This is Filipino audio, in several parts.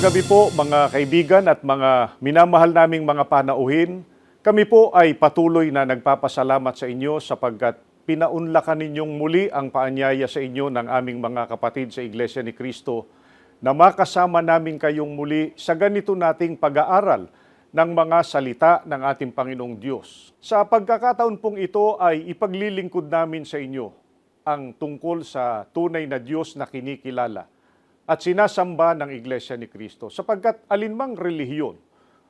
gabi po mga kaibigan at mga minamahal naming mga panauhin. Kami po ay patuloy na nagpapasalamat sa inyo sapagkat pinaunlakan ninyong muli ang paanyaya sa inyo ng aming mga kapatid sa Iglesia ni Cristo na makasama namin kayong muli sa ganito nating pag-aaral ng mga salita ng ating Panginoong Diyos. Sa pagkakataon pong ito ay ipaglilingkod namin sa inyo ang tungkol sa tunay na Diyos na kinikilala at sinasamba ng Iglesia ni Cristo. Sapagkat alinmang relihiyon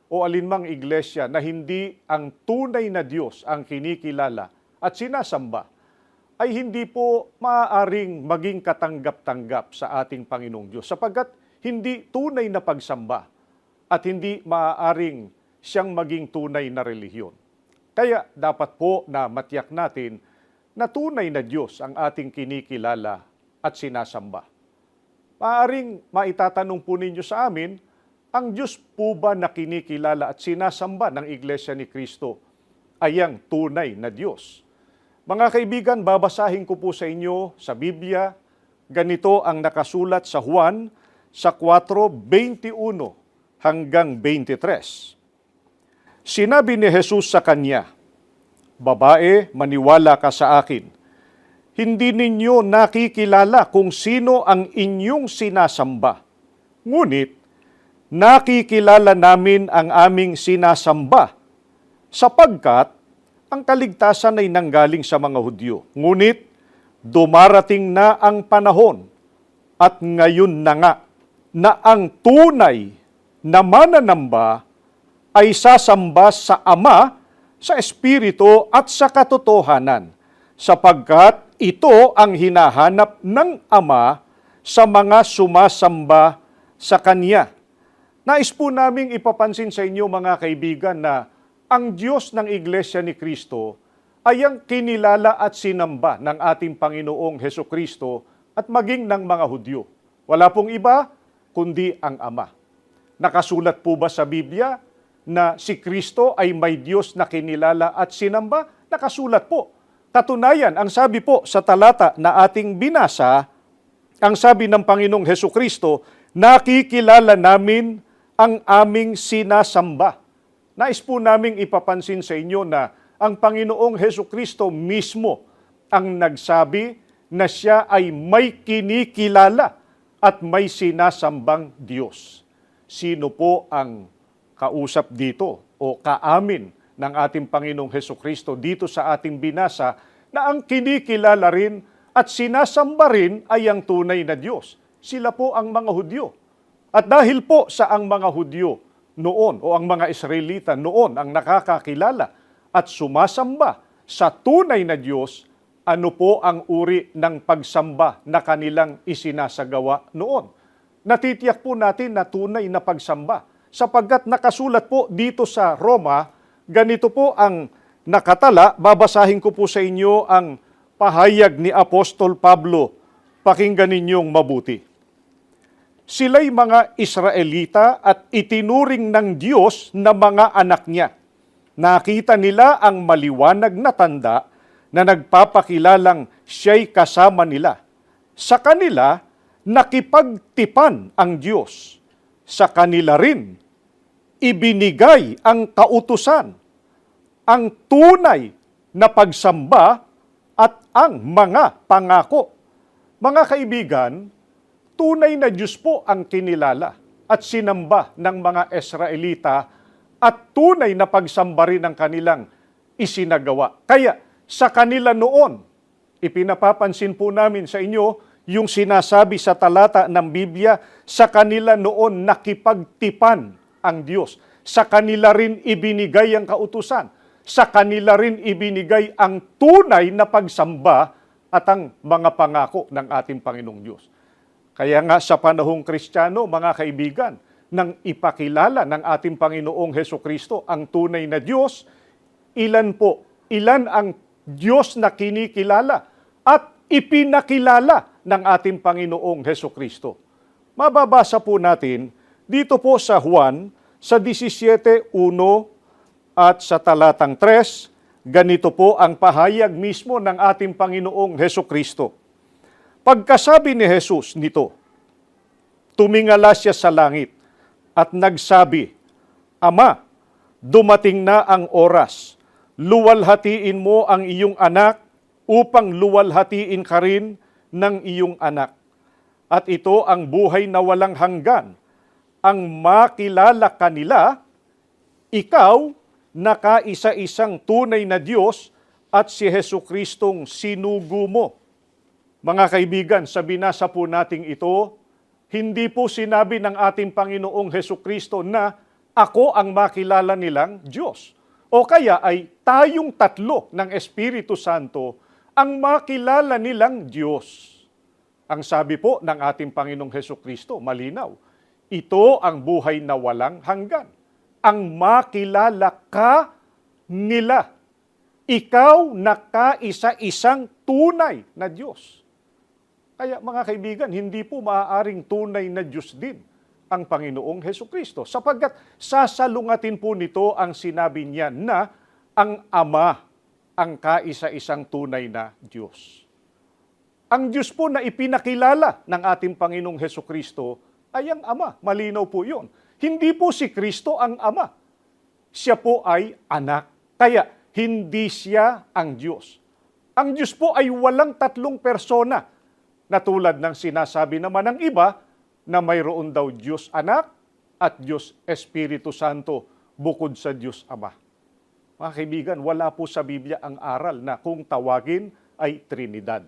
o alinmang iglesia na hindi ang tunay na Diyos ang kinikilala at sinasamba, ay hindi po maaaring maging katanggap-tanggap sa ating Panginoong Diyos. Sapagkat hindi tunay na pagsamba at hindi maaaring siyang maging tunay na relihiyon. Kaya dapat po na matiyak natin na tunay na Diyos ang ating kinikilala at sinasamba. Maaaring maitatanong po ninyo sa amin, ang Diyos po ba na kinikilala at sinasamba ng Iglesia ni Cristo ay ang tunay na Diyos? Mga kaibigan, babasahin ko po sa inyo sa Biblia, ganito ang nakasulat sa Juan sa 4:21 hanggang 23. Sinabi ni Jesus sa kanya, "Babae, maniwala ka sa akin. Hindi ninyo nakikilala kung sino ang inyong sinasamba. Ngunit, nakikilala namin ang aming sinasamba, sapagkat ang kaligtasan ay nanggaling sa mga Hudyo. Ngunit, dumarating na ang panahon, at ngayon na nga, na ang tunay na mananamba ay sasamba sa Ama, sa Espiritu at sa katotohanan, sapagkat ito ang hinahanap ng Ama sa mga sumasamba sa Kanya." Nais po naming ipapansin sa inyo mga kaibigan na ang Diyos ng Iglesia ni Cristo ay ang kinilala at sinamba ng ating Panginoong Hesukristo at maging ng mga Hudyo. Wala pong iba kundi ang Ama. Nakasulat po ba sa Biblia na si Kristo ay may Diyos na kinilala at sinamba? Nakasulat po. Katunayan, ang sabi po sa talata na ating binasa, ang sabi ng Panginoong Hesukristo, nakikilala namin ang aming sinasamba. Nais po naming ipapansin sa inyo na ang Panginoong Hesukristo mismo ang nagsabi na siya ay may kinikilala at may sinasambang Diyos. Sino po ang kausap dito o kaamin ng ating Panginoong Hesukristo dito sa ating binasa na ang kinikilala rin at sinasamba rin ay ang tunay na Diyos? Sila po ang mga Hudyo. At dahil po sa ang mga Hudyo noon o ang mga Israelita noon ang nakakakilala at sumasamba sa tunay na Diyos, ano po ang uri ng pagsamba na kanilang isinasagawa noon? Natitiyak po natin na tunay na pagsamba sapagkat nakasulat po dito sa Roma, ganito po ang nakatala. Babasahin ko po sa inyo ang pahayag ni Apostol Pablo. Pakinggan ninyong mabuti. Sila'y mga Israelita at itinuring ng Diyos na mga anak niya. Nakita nila ang maliwanag na tanda na nagpapakilalang siya'y kasama nila. Sa kanila, nakipagtipan ang Diyos. Sa kanila rin, ibinigay ang kautusan, ang tunay na pagsamba at ang mga pangako. Mga kaibigan, tunay na Diyos po ang kinilala at sinamba ng mga Israelita at tunay na pagsamba rin ang kanilang isinagawa. Kaya sa kanila noon, ipinapapansin po namin sa inyo yung sinasabi sa talata ng Biblia, sa kanila noon nakipagtipan ang Diyos. Sa kanila rin ibinigay ang kautusan. Sa kanila rin ibinigay ang tunay na pagsamba at ang mga pangako ng ating Panginoong Diyos. Kaya nga sa panahong Kristiyano, mga kaibigan, nang ipakilala ng ating Panginoong Hesukristo ang tunay na Diyos, ilan ang Diyos na kinikilala at ipinakilala ng ating Panginoong Hesukristo. Mababasa po natin dito po sa Juan, sa 17:1 at sa talatang 3, ganito po ang pahayag mismo ng ating Panginoong Hesukristo. Pagkasabi ni Jesus nito, tumingala siya sa langit at nagsabi, Ama, dumating na ang oras. Luwalhatiin mo ang iyong anak upang luwalhatiin ka rin ng iyong anak. At ito ang buhay na walang hanggan, ang makilala kanila, ikaw na kaisa-isang tunay na Diyos at si Jesucristong sinugo mo. Mga kaibigan, sa binasa po nating ito, hindi po sinabi ng ating Panginoong Jesucristo na ako ang makilala nilang Diyos. O kaya ay tayong tatlo ng Espiritu Santo ang makilala nilang Diyos. Ang sabi po ng ating Panginoong Jesucristo, malinaw, ito ang buhay na walang hanggan. Ang makilala ka nila. Ikaw na kaisa-isang tunay na Diyos. Kaya mga kaibigan, hindi po maaaring tunay na Diyos din ang Panginoong Hesukristo, sapagkat sasalungatin po nito ang sinabi niya na ang Ama ang kaisa-isang tunay na Diyos. Ang Diyos po na ipinakilala ng ating Panginoong Hesukristo ay ang Ama. Malinaw po yun. Hindi po si Kristo ang Ama. Siya po ay anak. Kaya hindi siya ang Diyos. Ang Diyos po ay walang tatlong persona, na tulad ng sinasabi naman ng iba na mayroon daw Diyos Anak at Diyos Espiritu Santo bukod sa Diyos Ama. Mga kaibigan, wala po sa Biblia ang aral na kung tawagin ay Trinidad.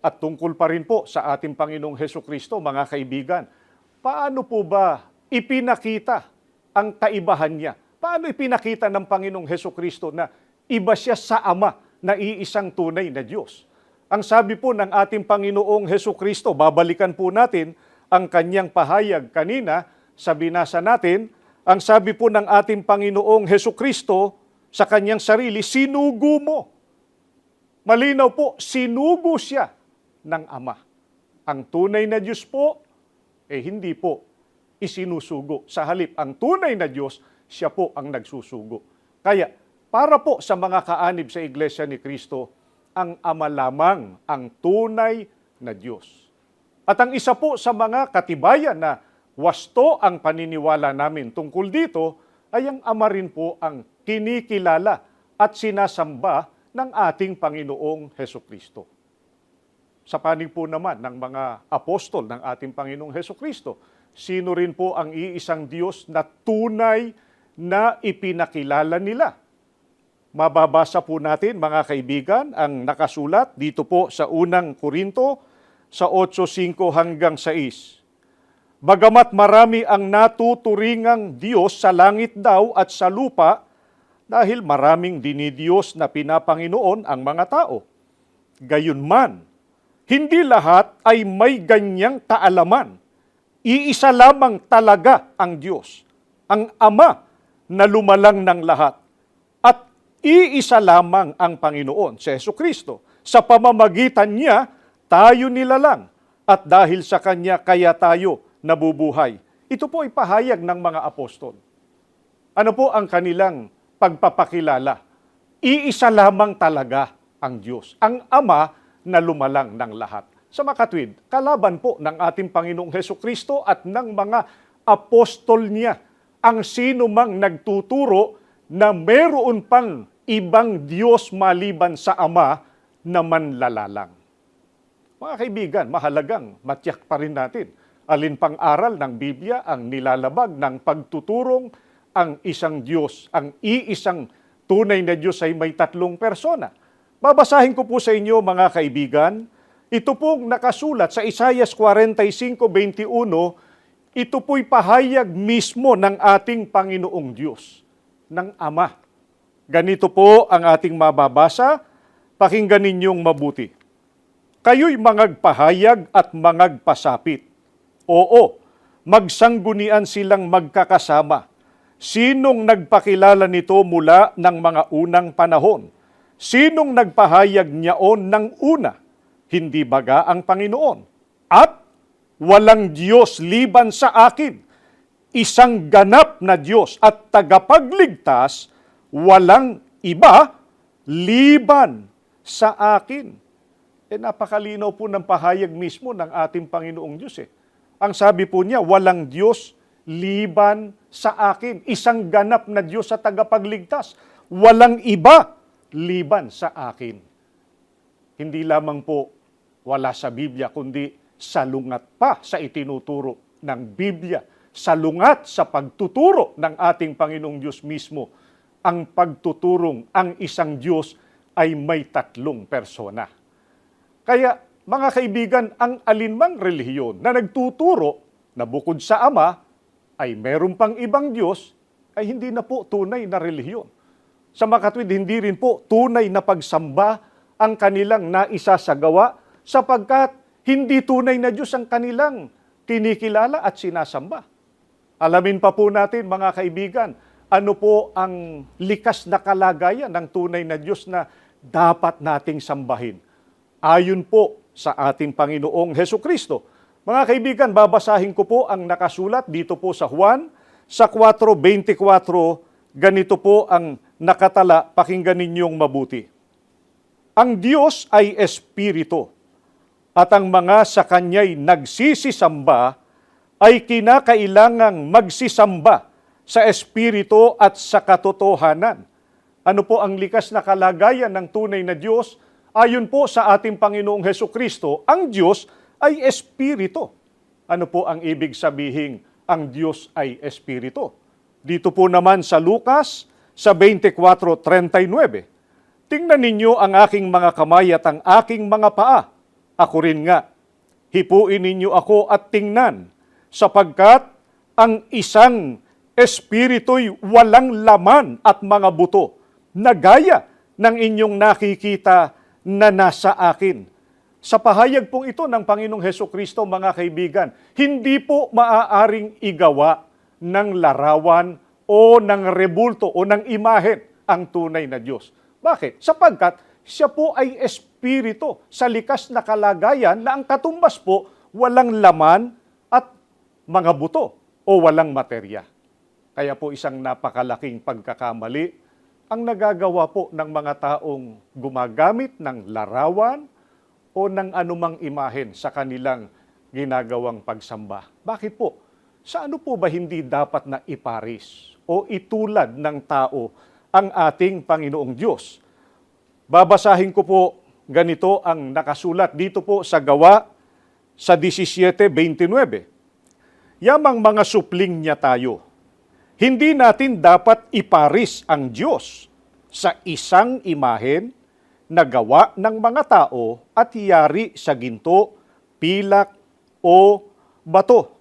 At tungkol pa rin po sa ating Panginoong Hesukristo, mga kaibigan, paano po ba ipinakita ang kaibahan niya? Paano ipinakita ng Panginoong Hesukristo na iba siya sa Ama na iisang tunay na Diyos? Ang sabi po ng ating Panginoong Hesukristo, babalikan po natin ang kanyang pahayag kanina sa binasa natin. Ang sabi po ng ating Panginoong Hesukristo sa kanyang sarili, sinugo mo. Malinaw po, sinugo siya ng Ama. Ang tunay na Diyos po, hindi po isinusugo. Sa halip, ang tunay na Diyos, siya po ang nagsusugo. Kaya, para po sa mga kaanib sa Iglesia ni Cristo, ang Ama lamang ang tunay na Diyos. At ang isa po sa mga katibayan na wasto ang paniniwala namin tungkol dito ay ang Ama rin po ang kinikilala at sinasamba ng ating Panginoong Hesukristo. Sa panig po naman ng mga apostol ng ating Panginoong Hesukristo, sino rin po ang iisang Diyos na tunay na ipinakilala nila? Mababasa po natin, mga kaibigan, ang nakasulat dito po sa unang Korinto sa 8:5 hanggang 6. Bagamat marami ang natuturingang Diyos sa langit daw at sa lupa, dahil maraming dinidiyos na pinapanginoon ang mga tao. Gayunman, hindi lahat ay may ganyang kaalaman. Iisa lamang talaga ang Diyos, ang Ama na lumalang ng lahat. Iisa lamang ang Panginoon, si Jesucristo. Sa pamamagitan niya, tayo nilalang. At dahil sa Kanya, kaya tayo nabubuhay. Ito po ay pahayag ng mga apostol. Ano po ang kanilang pagpapakilala? Iisa lamang talaga ang Diyos, ang Ama na lumalang ng lahat. Sa makatwid, kalaban po ng ating Panginoong Jesucristo at ng mga apostol niya, ang sino mang nagtuturo na meron pang ibang Diyos maliban sa Ama na manlalalang. Mga kaibigan, mahalagang matyak pa rin natin. Alin pang aral ng Biblia ang nilalabag ng pagtuturong ang isang Diyos, ang iisang tunay na Diyos ay may tatlong persona. Babasahin ko po sa inyo, mga kaibigan, ito pong nakasulat sa Isaiah 45:21, ito po'y pahayag mismo ng ating Panginoong Diyos, ng Ama. Ganito po ang ating mababasa, pakinggan ninyong mabuti. Kayo'y mangagpahayag at mangagpasapit. Oo, magsanggunian silang magkakasama. Sinong nagpakilala nito mula ng mga unang panahon? Sinong nagpahayag niyaon ng una? Hindi baga ang Panginoon? At walang Diyos liban sa akin. Isang ganap na Diyos at tagapagligtas, walang iba liban sa akin. Napakalinaw po ng pahayag mismo ng ating Panginoong Diyos. Ang sabi po niya, walang Diyos liban sa akin. Isang ganap na Diyos sa tagapagligtas. Walang iba liban sa akin. Hindi lamang po wala sa Biblia, kundi salungat pa sa itinuturo ng Biblia. Salungat sa pagtuturo ng ating Panginoong Diyos mismo. Ang pagtuturong ang isang Diyos ay may tatlong persona. Kaya mga kaibigan, ang alinmang relihiyon na nagtuturo na bukod sa Ama ay meron pang ibang Diyos, ay hindi na po tunay na relihiyon. Sa makatwid, hindi rin po tunay na pagsamba ang kanilang naisasagawa sapagkat hindi tunay na Diyos ang kanilang kinikilala at sinasamba. Alamin pa po natin mga kaibigan, ano po ang likas na kalagayan ng tunay na Diyos na dapat nating sambahin. Ayon po sa ating Panginoong Hesukristo. Mga kaibigan, babasahin ko po ang nakasulat dito po sa Juan, sa 4:24, ganito po ang nakatala, pakinggan ninyong mabuti. Ang Diyos ay Espiritu, at ang mga sa Kanya'y nagsisisamba ay kinakailangang magsisamba sa Espiritu at sa katotohanan. Ano po ang likas na kalagayan ng tunay na Diyos? Ayon po sa ating Panginoong Hesukristo, ang Diyos ay Espiritu. Ano po ang ibig sabihin ang Diyos ay Espiritu? Dito po naman sa Lucas, sa 24:39, tingnan ninyo ang aking mga kamay at ang aking mga paa. Ako rin nga. Hipuin ninyo ako at tingnan, sapagkat ang isang Espiritu'y walang laman at mga buto, na gaya ng inyong nakikita na nasa akin. Sa pahayag pong ito ng Panginoong Hesukristo, mga kaibigan, hindi po maaaring igawa ng larawan o ng rebulto o ng imahen ang tunay na Diyos. Bakit? Sapagkat siya po ay Espiritu sa likas na kalagayan na ang katumbas po walang laman at mga buto o walang materya. Kaya po isang napakalaking pagkakamali ang nagagawa po ng mga taong gumagamit ng larawan o ng anumang imahen sa kanilang ginagawang pagsamba. Bakit po? Sa ano po ba hindi dapat na iparis o itulad ng tao ang ating Panginoong Diyos? Babasahin ko po ganito ang nakasulat dito po sa Gawa sa 17:29. Yamang mga supling niya tayo. Hindi natin dapat iparis ang Diyos sa isang imahen na gawa ng mga tao at yari sa ginto, pilak o bato.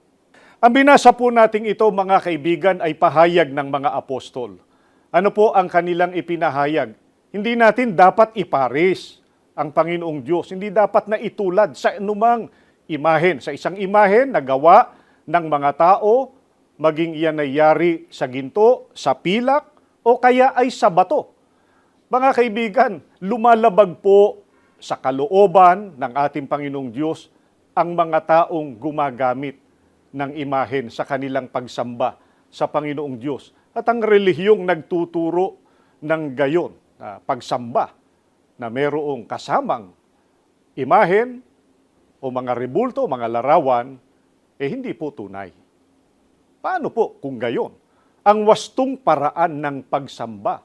Ang binasa po nating ito, mga kaibigan, ay pahayag ng mga apostol. Ano po ang kanilang ipinahayag? Hindi natin dapat iparis ang Panginoong Diyos. Hindi dapat na itulad sa anumang imahen. Sa isang imahen na gawa ng mga tao, maging iyan ay yari sa ginto, sa pilak, o kaya ay sa bato. Mga kaibigan, lumalabag po sa kalooban ng ating Panginoong Diyos ang mga taong gumagamit ng imahen sa kanilang pagsamba sa Panginoong Diyos. At ang relihiyong nagtuturo ng gayon, pagsamba, na mayroong kasamang imahen o mga rebulto, mga larawan, hindi po tunay. Paano po kung gayon? Ang wastong paraan ng pagsamba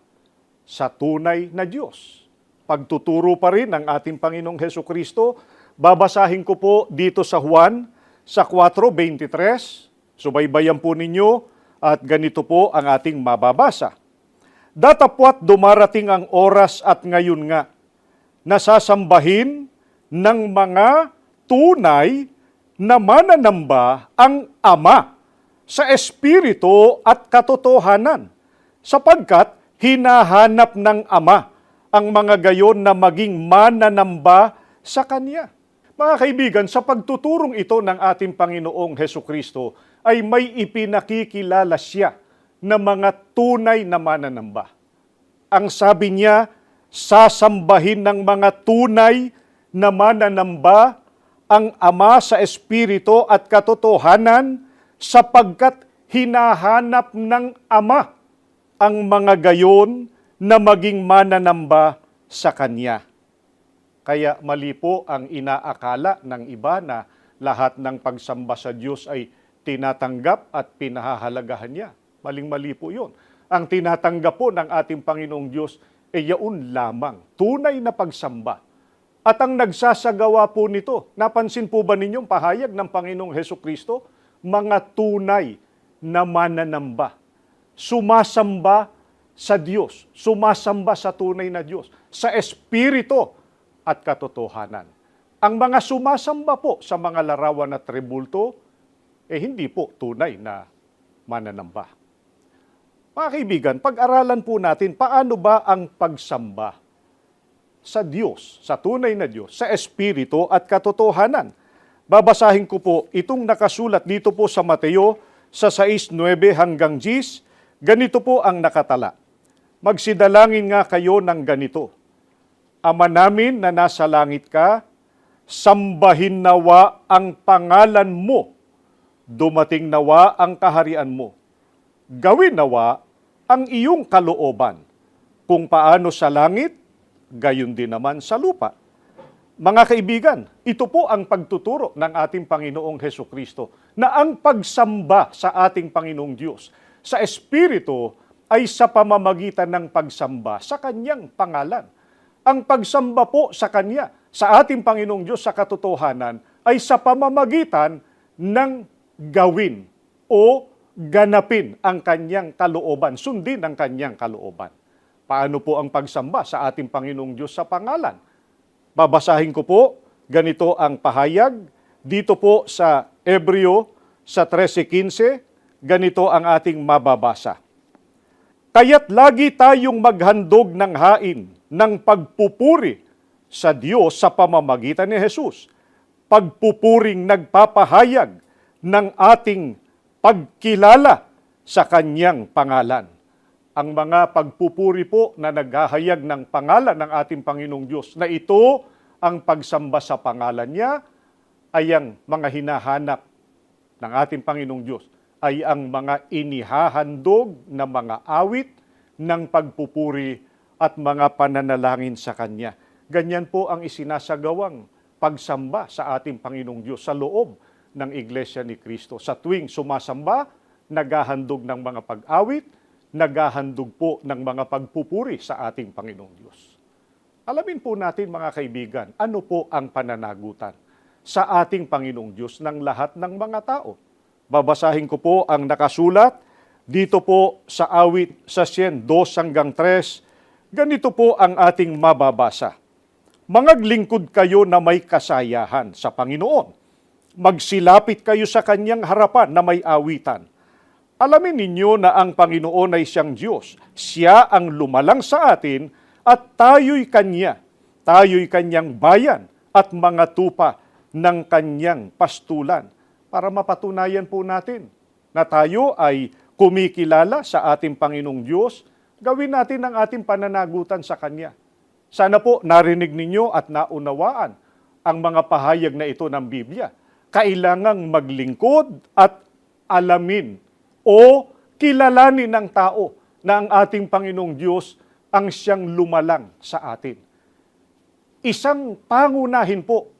sa tunay na Diyos. Pagtuturo pa rin ng ating Panginoong Hesukristo, babasahin ko po dito sa Juan, sa 4:23, subaybayan po ninyo at ganito po ang ating mababasa. Datapwat dumarating ang oras at ngayon nga, nasasambahin ng mga tunay na mananamba ang Ama sa Espiritu at katotohanan, sapagkat hinahanap ng Ama ang mga gayon na maging mananamba sa Kanya. Mga kaibigan, sa pagtuturong ito ng ating Panginoong Hesukristo ay may ipinakikilala siya na mga tunay na mananamba. Ang sabi niya, sasambahin ng mga tunay na mananamba ang Ama sa Espiritu at katotohanan, sapagkat hinahanap ng Ama ang mga gayon na maging mananamba sa Kanya. Kaya mali po ang inaakala ng iba na lahat ng pagsamba sa Diyos ay tinatanggap at pinahahalagahan niya. Maling-mali po yun. Ang tinatanggap po ng ating Panginoong Diyos ay yaon lamang, tunay na pagsamba. At ang nagsasagawa po nito, napansin po ba ninyong pahayag ng Panginoong Hesukristo? Mga tunay na mananamba. Sumasamba sa Diyos, sumasamba sa tunay na Diyos, sa Espiritu at katotohanan. Ang mga sumasamba po sa mga larawan at tribulto, hindi po tunay na mananamba. Mga kaibigan, pag-aralan po natin paano ba ang pagsamba sa Diyos, sa tunay na Diyos, sa Espiritu at katotohanan. Babasahin ko po itong nakasulat dito po sa Mateo sa 6:9 hanggang 10. Ganito po ang nakatala. Magsidalangin nga kayo ng ganito. Ama namin na nasa langit ka, sambahin nawa ang pangalan mo. Dumating nawa ang kaharian mo. Gawin nawa ang iyong kalooban. Kung paano sa langit, gayon din naman sa lupa. Mga kaibigan, ito po ang pagtuturo ng ating Panginoong Hesukristo na ang pagsamba sa ating Panginoong Diyos sa Espiritu ay sa pamamagitan ng pagsamba sa Kanyang pangalan. Ang pagsamba po sa Kanya, sa ating Panginoong Diyos sa katotohanan, ay sa pamamagitan ng gawin o ganapin ang Kanyang kalooban, sundin ang Kanyang kalooban. Paano po ang pagsamba sa ating Panginoong Diyos sa pangalan? Babasahin ko po, ganito ang pahayag. Dito po sa Hebreo, sa 13:15, ganito ang ating mababasa. Kaya't lagi tayong maghandog ng hain ng pagpupuri sa Diyos sa pamamagitan ni Jesus. Pagpupuring nagpapahayag ng ating pagkilala sa Kanyang pangalan. Ang mga pagpupuri po na naghahayag ng pangalan ng ating Panginoong Diyos na ito ang pagsamba sa pangalan niya ay ang mga hinahanap ng ating Panginoong Diyos ay ang mga inihahandog na mga awit ng pagpupuri at mga pananalangin sa Kanya. Ganyan po ang isinasagawang pagsamba sa ating Panginoong Diyos sa loob ng Iglesia ni Cristo. Sa tuwing sumasamba, naghahandog ng mga pag-awit, naghahandog po ng mga pagpupuri sa ating Panginoong Diyos. Alamin po natin mga kaibigan, ano po ang pananagutan sa ating Panginoong Diyos ng lahat ng mga tao. Babasahin ko po ang nakasulat dito po sa awit sa 102-3. Ganito po ang ating mababasa. Mangaglingkod kayo na may kasayahan sa Panginoon. Magsilapit kayo sa Kanyang harapan na may awitan. Alamin ninyo na ang Panginoon ay siyang Diyos. Siya ang lumalang sa atin at tayo'y Kanya. Tayo'y Kanyang bayan at mga tupa ng Kanyang pastulan. Para mapatunayan po natin na tayo ay kumikilala sa ating Panginoong Diyos, gawin natin ang ating pananagutan sa Kanya. Sana po narinig ninyo at naunawaan ang mga pahayag na ito ng Biblia. Kailangang maglingkod at alamin o kilalanin ng tao na ang ating Panginoong Diyos ang siyang lumalang sa atin. Isang pangunahin po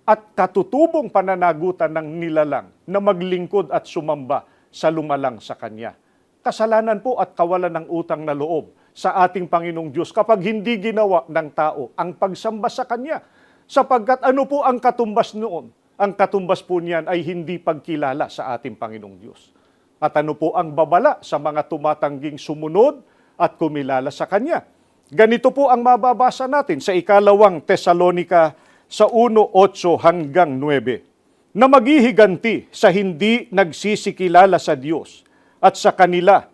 at katutubong pananagutan ng nilalang na maglingkod at sumamba sa lumalang sa Kanya. Kasalanan po at kawalan ng utang na loob sa ating Panginoong Diyos kapag hindi ginawa ng tao ang pagsamba sa Kanya. Sapagkat ano po ang katumbas noon? Ang katumbas po niyan ay hindi pagkilala sa ating Panginoong Diyos. At ano po ang babala sa mga tumatangging sumunod at kumilala sa Kanya? Ganito po ang mababasa natin sa 2 Tesalonica sa 1:8 hanggang 9. Na maghihiganti sa hindi nagsisikilala sa Diyos at sa kanila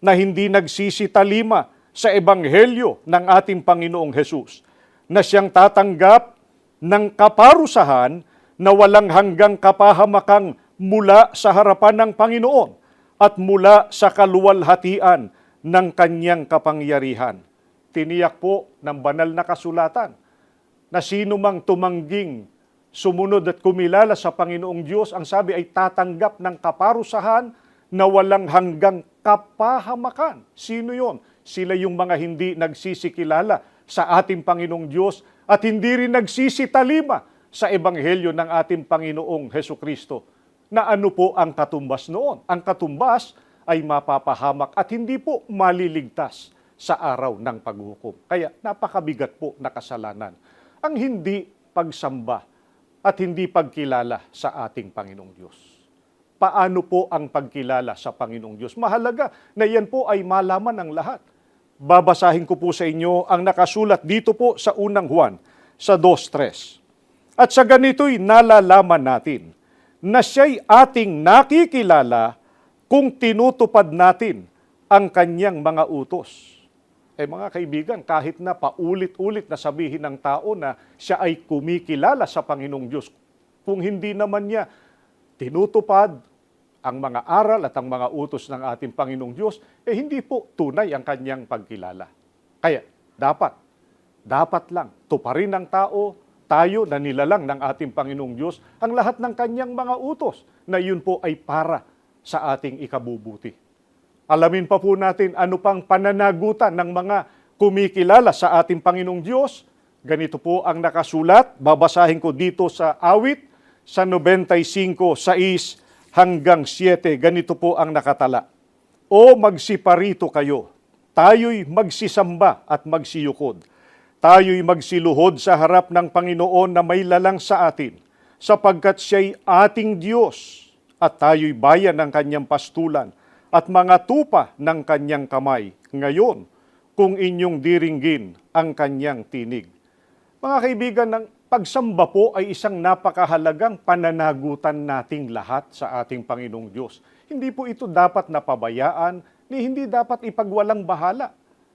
na hindi nagsisitalima sa ebanghelyo ng ating Panginoong Hesus, na siyang tatanggap ng kaparusahan na walang hanggang kapahamakang mula sa harapan ng Panginoon at mula sa kaluwalhatian ng Kanyang kapangyarihan. Tiniyak po ng banal na kasulatan na sino mang tumangging sumunod at kumilala sa Panginoong Diyos, ang sabi ay tatanggap ng kaparusahan na walang hanggang kapahamakan. Sino yon? Sila yung mga hindi nagsisikilala sa ating Panginoong Diyos at hindi rin nagsisitalima sa ebanghelyo ng ating Panginoong Hesukristo. na ano po ang katumbas noon. Ang katumbas ay mapapahamak at hindi po maliligtas sa araw ng paghukom. Kaya napakabigat po na kasalanan ang hindi pagsamba at hindi pagkilala sa ating Panginoong Diyos. Paano po ang pagkilala sa Panginoong Diyos? Mahalaga na yan po ay malaman ng lahat. Babasahin ko po sa inyo ang nakasulat dito po sa unang Juan, sa 2:3. At sa ganito'y nalalaman natin na siya'y ating nakikilala kung tinutupad natin ang kanyang mga utos. Mga kaibigan, kahit na paulit-ulit na sabihin ng tao na siya ay kumikilala sa Panginoong Diyos, kung hindi naman niya tinutupad ang mga aral at ang mga utos ng ating Panginoong Diyos, hindi po tunay ang kanyang pagkilala. Kaya dapat lang tuparin ng tao, tayo na nilalang ng ating Panginoong Diyos, ang lahat ng kanyang mga utos na yun po ay para sa ating ikabubuti. Alamin pa po natin ano pang pananagutan ng mga kumikilala sa ating Panginoong Diyos. Ganito po ang nakasulat, babasahin ko dito sa awit, sa 95:6 hanggang 7, ganito po ang nakatala. O magsiparito kayo, tayo'y magsisamba at magsiyukod. Tayo'y magsiluhod sa harap ng Panginoon na may lalang sa atin, sapagkat siya'y ating Diyos, at tayo'y bayan ng kanyang pastulan, at mga tupa ng kanyang kamay. Ngayon, kung inyong diringgin ang kanyang tinig. Mga kaibigan, ng pagsamba po ay isang napakahalagang pananagutan nating lahat sa ating Panginoong Diyos. Hindi po ito dapat napabayaan, ni hindi dapat ipagwalang bahala,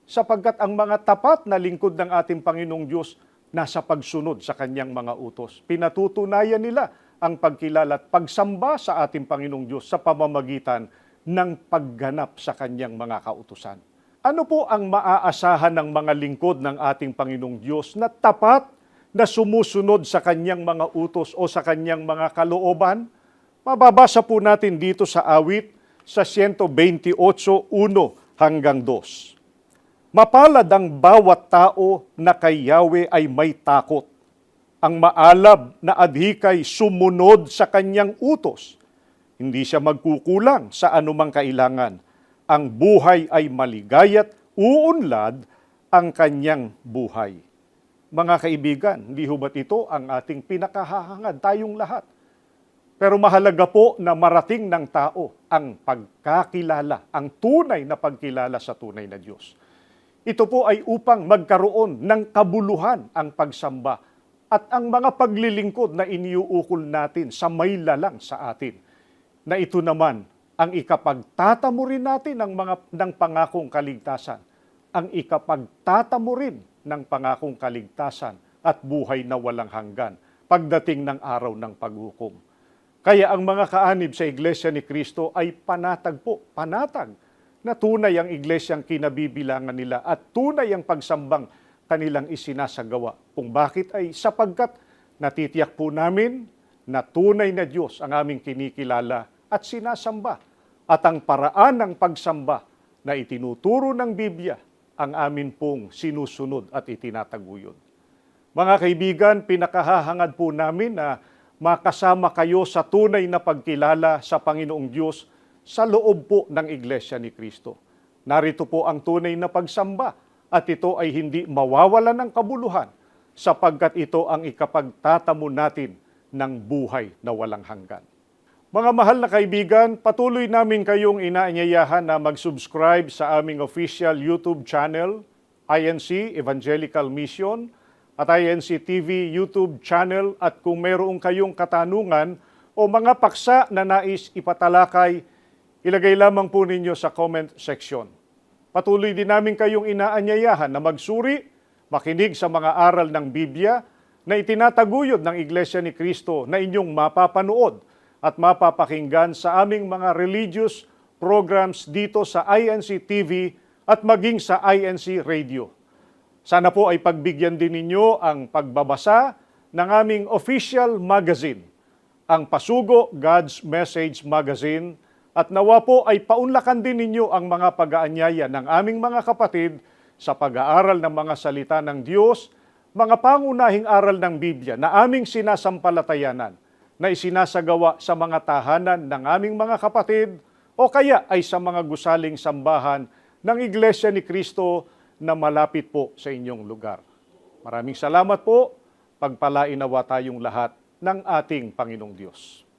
sapagkat ang mga tapat na lingkod ng ating Panginoong Diyos nasa pagsunod sa kanyang mga utos. Pinatutunayan nila ang pagkilala at pagsamba sa ating Panginoong Diyos sa pamamagitan ng pagganap sa kanyang mga kautusan. Ano po ang maaasahan ng mga lingkod ng ating Panginoong Diyos na tapat na sumusunod sa kanyang mga utos o sa kanyang mga kalooban? Mababasa po natin dito sa awit sa 128:1 hanggang 2. Mapalad ang bawat tao na kay Yahweh ay may takot. Ang maalab na adhikay sumunod sa kanyang utos. Hindi siya magkukulang sa anumang kailangan. Ang buhay ay maligaya't uunlad ang kanyang buhay. Mga kaibigan, hindi ho ba't ito ang ating pinakahahangad tayong lahat? Pero mahalaga po na marating ng tao ang pagkakilala, ang tunay na pagkilala sa tunay na Diyos. Ito po ay upang magkaroon ng kabuluhan ang pagsamba at ang mga paglilingkod na iniuukol natin sa may lalang sa atin. Na ito naman ang ikapagtatamo rin natin ng pangakong kaligtasan. Ang ikapagtatamo rin ng pangakong kaligtasan at buhay na walang hanggan pagdating ng araw ng paghukom. Kaya ang mga kaanib sa Iglesia ni Cristo ay panatag na tunay ang iglesyang kinabibilangan nila at tunay ang pagsambang kanilang isinasagawa. Kung bakit ay sapagkat natitiyak po namin na tunay na Diyos ang aming kinikilala at sinasamba. At ang paraan ng pagsamba na itinuturo ng Biblia ang amin pong sinusunod at itinataguyod. Mga kaibigan, pinakahahangad po namin na makasama kayo sa tunay na pagkilala sa Panginoong Diyos sa loob po ng Iglesia ni Cristo. Narito po ang tunay na pagsamba at ito ay hindi mawawalan ng kabuluhan sapagkat ito ang ikapagtatamo natin ng buhay na walang hanggan. Mga mahal na kaibigan, patuloy namin kayong inaanyayahan na mag-subscribe sa aming official YouTube channel, INC Evangelical Mission, at INC TV YouTube channel, at kung mayroong kayong katanungan o mga paksa na nais ipatalakay, ilagay lamang po ninyo sa comment section. Patuloy din namin kayong inaanyayahan na magsuri, makinig sa mga aral ng Biblia na itinataguyod ng Iglesia ni Cristo na inyong mapapanood at mapapakinggan sa aming mga religious programs dito sa INC TV at maging sa INC Radio. Sana po ay pagbigyan din ninyo ang pagbabasa ng aming official magazine, ang Pasugo God's Message Magazine, at nawa po ay paunlakan din ninyo ang mga pag-aanyaya ng aming mga kapatid sa pag-aaral ng mga salita ng Diyos, mga pangunahing aral ng Biblia na aming sinasampalatayanan na isinasagawa sa mga tahanan ng aming mga kapatid o kaya ay sa mga gusaling sambahan ng Iglesia ni Cristo na malapit po sa inyong lugar. Maraming salamat po. Pagpalain nawa tayong lahat ng ating Panginoong Diyos.